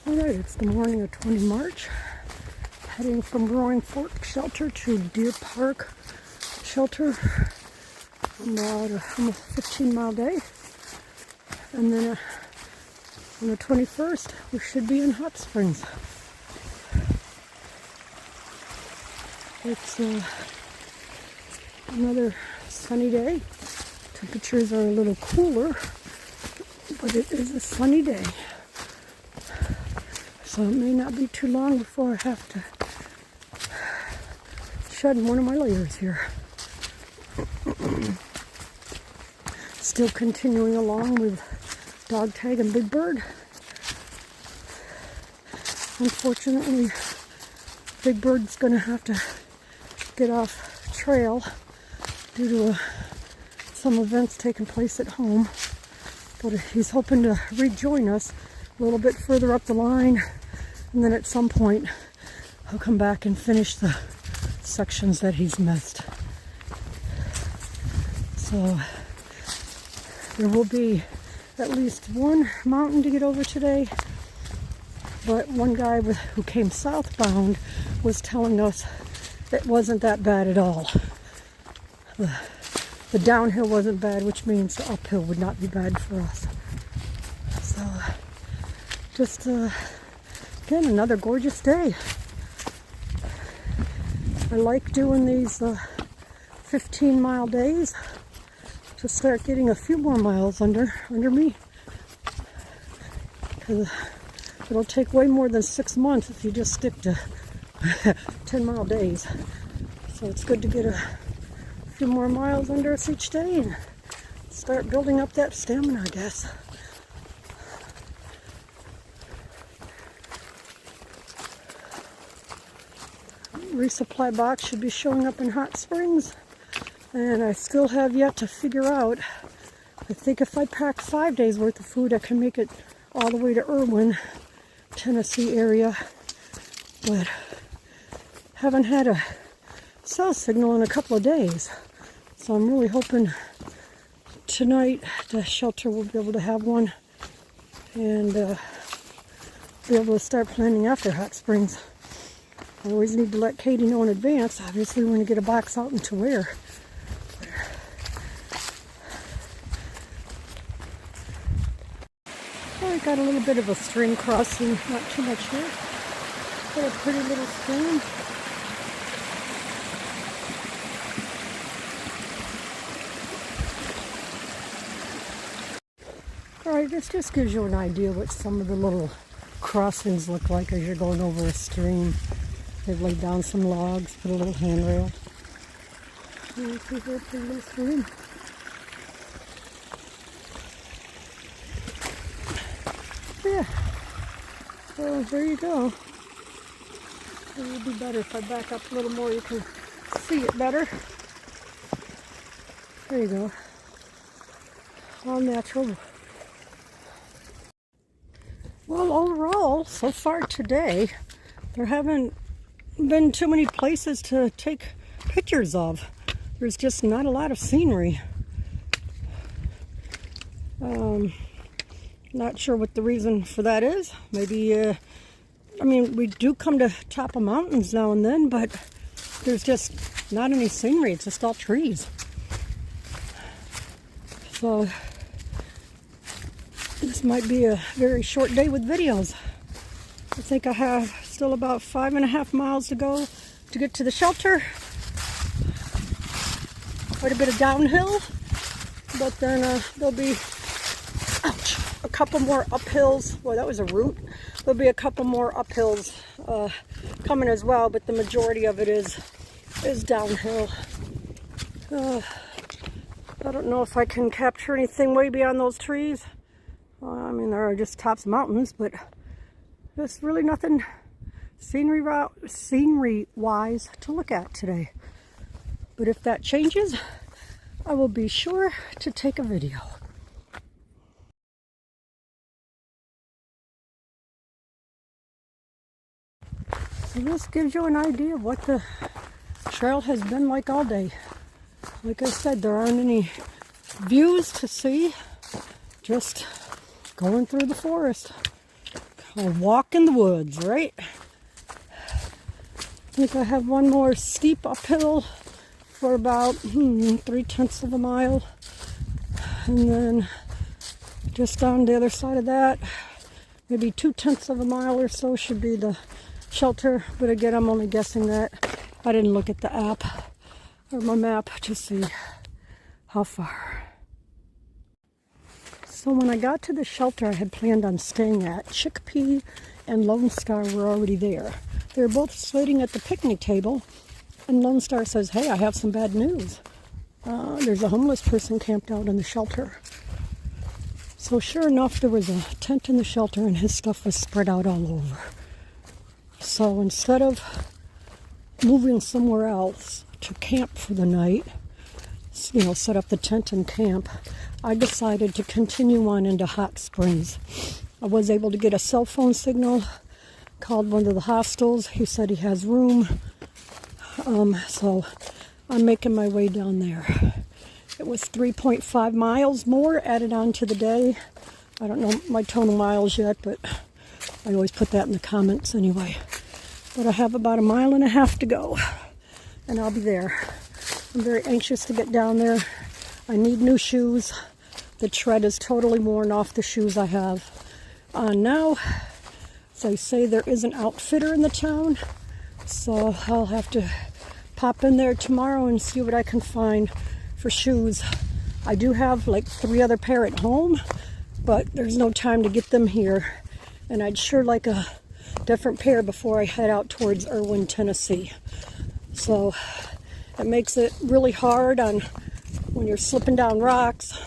Alright, it's the morning of 20 March. Heading from Roaring Fork Shelter to Deer Park Shelter. About a 15-mile day. And then on the 21st, we should be in Hot Springs. It's another sunny day. Temperatures are a little cooler, but it is a sunny day. So it may not be too long before I have to shed one of my layers here. Still continuing along with dog tag and Big Bird. Unfortunately, Big Bird's going to have to get off trail due to some events taking place at home. But he's hoping to rejoin us a little bit further up the line, and then at some point he'll come back and finish the sections that he's missed. So there will be at least one mountain to get over today, but one guy who came southbound was telling us it wasn't that bad at all. The downhill wasn't bad, which means the uphill would not be bad for us. So just again, another gorgeous day. I like doing these 15-mile days to start getting a few more miles under me, because it'll take way more than 6 months if you just stick to 10-mile days. So it's good to get a few more miles under us each day and start building up that stamina, I guess. Resupply box should be showing up in Hot Springs, and I still have yet to figure out. I think if I pack 5 days worth of food, I can make it all the way to Irwin, Tennessee area, but haven't had a cell signal in a couple of days. So I'm really hoping tonight the shelter will be able to have one and be able to start planning after Hot Springs. I always need to let Katie know in advance, obviously, when to get a box out and to where. Well, I got a little bit of a stream crossing, not too much here, but a pretty little stream. Alright, this just gives you an idea what some of the little crossings look like as you're going over a stream. They've laid down some logs, put a little handrail. You see here, pretty little stream. Yeah, so there you go. It would be better if I back up a little more, you can see it better. There you go. All natural. Well, overall, so far today, there haven't been too many places to take pictures of. There's just not a lot of scenery. Not sure what the reason for that is. Maybe, I mean, we do come to top of mountains now and then, but there's just not any scenery. It's just all trees. So this might be a very short day with videos. I think I have still about 5.5 miles to go to get to the shelter. Quite a bit of downhill, but then there'll be, ouch, a couple more uphills. Boy, that was a route. There'll be a couple more uphills coming as well, but the majority of it is downhill. I don't know if I can capture anything way beyond those trees. I mean, there are just tops of mountains, but there's really nothing scenery-wise to look at today. But if that changes, I will be sure to take a video. So this gives you an idea of what the trail has been like all day. Like I said, there aren't any views to see, just going through the forest. a walk in the woods, right? I think I have one more steep uphill for about 3/10 of a mile. And then just on the other side of that, maybe 2/10 of a mile or so should be the shelter. But again, I'm only guessing that. I didn't look at the app or my map to see how far. So when I got to the shelter I had planned on staying at, Chickpea and Lone Star were already there. They were both sitting at the picnic table, and Lone Star says, "Hey, I have some bad news. There's a homeless person camped out in the shelter." So sure enough, there was a tent in the shelter and his stuff was spread out all over. So instead of moving somewhere else to camp for the night, set up the tent and camp, I decided to continue on into Hot Springs. I was able to get a cell phone signal, called one of the hostels. He said he has room. So I'm making my way down there. It was 3.5 miles more added on to the day. I don't know my total miles yet, but I always put that in the comments anyway. But I have about 1.5 miles to go, and I'll be there. I'm very anxious to get down there. I need new shoes. The tread is totally worn off the shoes I have on now. So they say there is an outfitter in the town, so I'll have to pop in there tomorrow and see what I can find for shoes. I do have like 3 other pair at home, but there's no time to get them here. And I'd sure like a different pair before I head out towards Erwin, Tennessee. So it makes it really hard on when you're slipping down rocks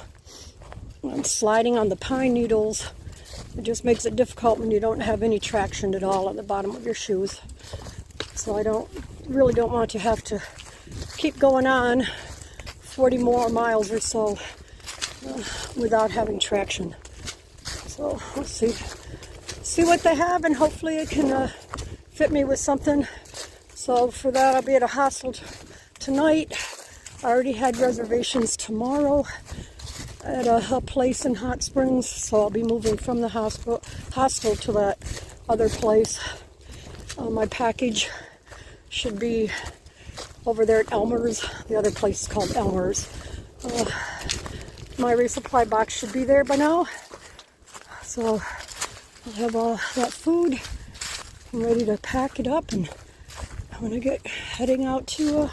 and sliding on the pine needles. It just makes it difficult when you don't have any traction at all on the bottom of your shoes. So I really don't want to have to keep going on 40 more miles or so without having traction. So we'll see what they have, and hopefully it can fit me with something. So for that, I'll be at a hostel tonight. I already had reservations tomorrow at a place in Hot Springs, so I'll be moving from the hostel to that other place. My package should be over there at Elmer's. The other place is called Elmer's. My resupply box should be there by now. So I'll have all that food. I'm ready to pack it up, and I'm going to get heading out to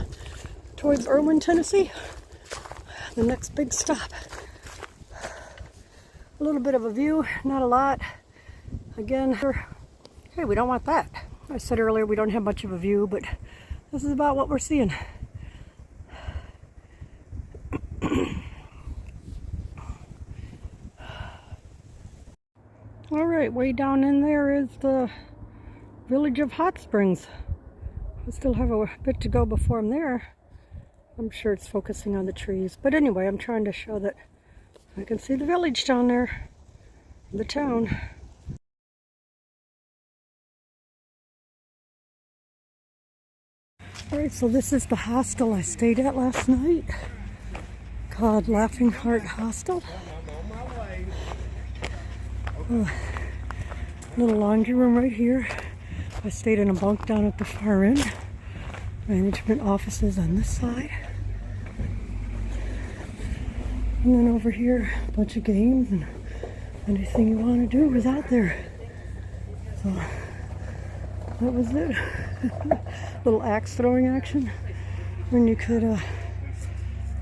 towards Erwin, Tennessee. The next big stop. A little bit of a view, not a lot. Again, hey, we don't want that. I said earlier we don't have much of a view, but this is about what we're seeing. All right, way down in there is the village of Hot Springs. I still have a bit to go before I'm there. I'm sure it's focusing on the trees. But anyway, I'm trying to show that I can see the village down there, the town. Alright, so this is the hostel I stayed at last night, called Laughing Heart Hostel. Little laundry room right here. I stayed in a bunk down at the far end. Management offices on this side. And then over here, a bunch of games and anything you want to do was out there. So that was it. Little axe throwing action. And you could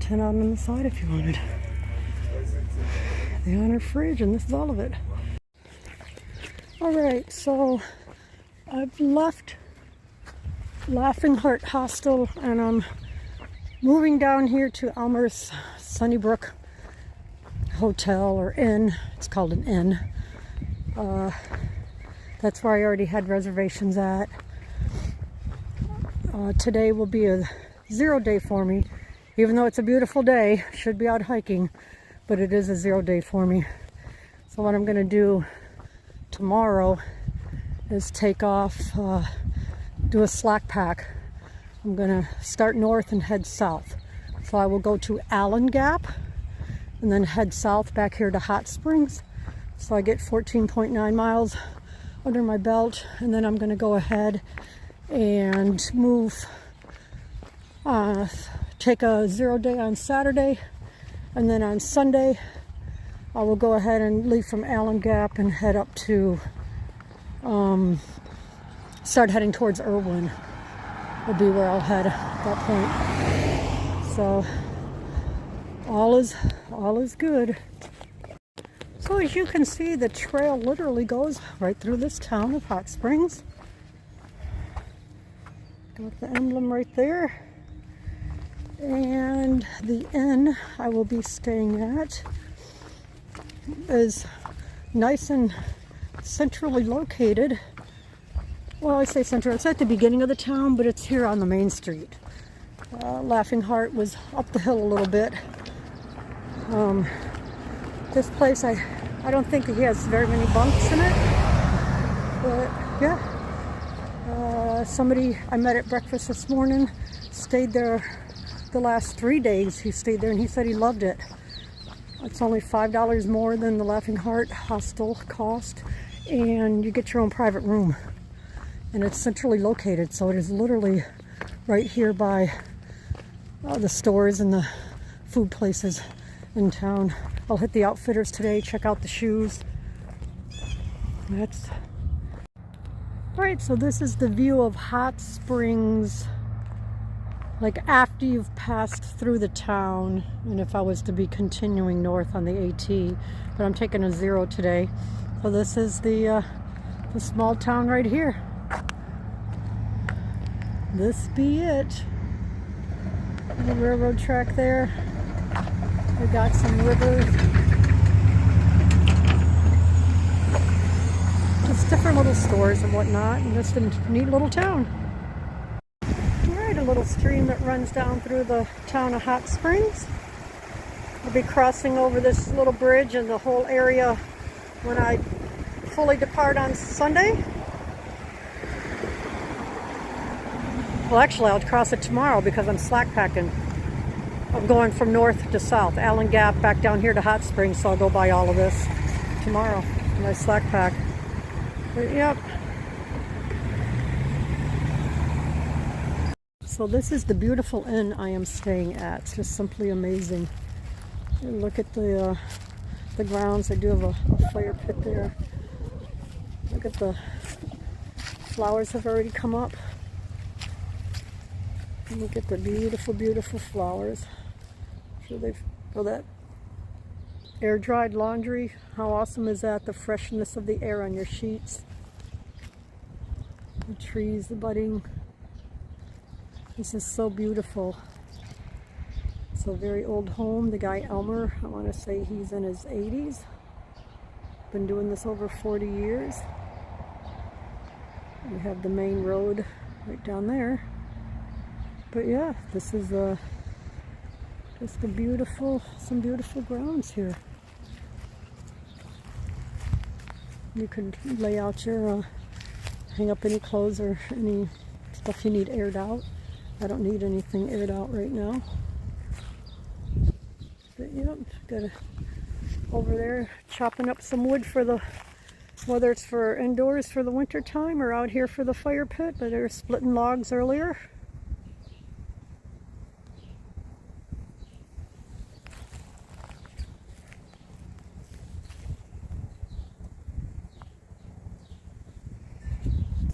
tent out on the side if you wanted. The honor fridge, and this is all of it. Alright, so I've left Laughing Heart Hostel and I'm moving down here to Elmer's Sunnybrook Hotel or Inn. It's called an inn. That's where I already had reservations at. Today will be a 0 day for me, even though it's a beautiful day. Should be out hiking, but it is a 0 day for me. So what I'm going to do tomorrow is take off, do a slack pack. I'm going to start north and head south. So I will go to Allen Gap and then head south back here to Hot Springs. So I get 14.9 miles under my belt, and then I'm going to go ahead and move, take a 0 day on Saturday, and then on Sunday I will go ahead and leave from Allen Gap and head up to, start heading towards Irwin will be where I'll head at that point. So all is good. So as you can see, the trail literally goes right through this town of Hot Springs. Got the emblem right there. And the inn I will be staying at is nice and centrally located. Well, I say central, it's at the beginning of the town, but it's here on the main street. Laughing Heart was up the hill a little bit. This place, I don't think he has very many bunks in it, but yeah. Somebody I met at breakfast this morning stayed there the last 3 days. He stayed there and he said he loved it. It's only $5 more than the Laughing Heart Hostel cost, and you get your own private room. And it's centrally located, so it is literally right here by the stores and the food places in town. I'll hit the Outfitters today, check out the shoes. That's right. So this is the view of Hot Springs, like after you've passed through the town, and if I was to be continuing north on the AT, but I'm taking a 0 today. So this is the small town right here. This be it. The railroad track there. We got some rivers. Just different little stores and whatnot, and just a neat little town. Alright, a little stream that runs down through the town of Hot Springs. I'll be crossing over this little bridge and the whole area when I fully depart on Sunday. Well, actually, I'll cross it tomorrow because I'm slack packing. I'm going from north to south, Allen Gap back down here to Hot Springs, so I'll go by all of this tomorrow in my slack pack. But, yep. So this is the beautiful inn I am staying at. It's just simply amazing. And look at the grounds. They do have a fire pit there. Look at the flowers have already come up. And look at the beautiful, beautiful flowers. So they've, oh, that air dried laundry. How awesome is that? The freshness of the air on your sheets. The trees, the budding. This is so beautiful. It's a very old home. The guy Elmer, I want to say he's in his 80s. Been doing this over 40 years. We have the main road right down there. But yeah, this is just a beautiful, some beautiful grounds here. You can lay out your, hang up any clothes or any stuff you need aired out. I don't need anything aired out right now. But yep, got over there chopping up some wood for the, whether it's for indoors for the winter time or out here for the fire pit, but they're splitting logs earlier.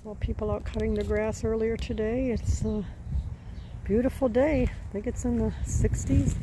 Saw people out cutting the grass earlier today. It's a beautiful day. I think it's in the 60s.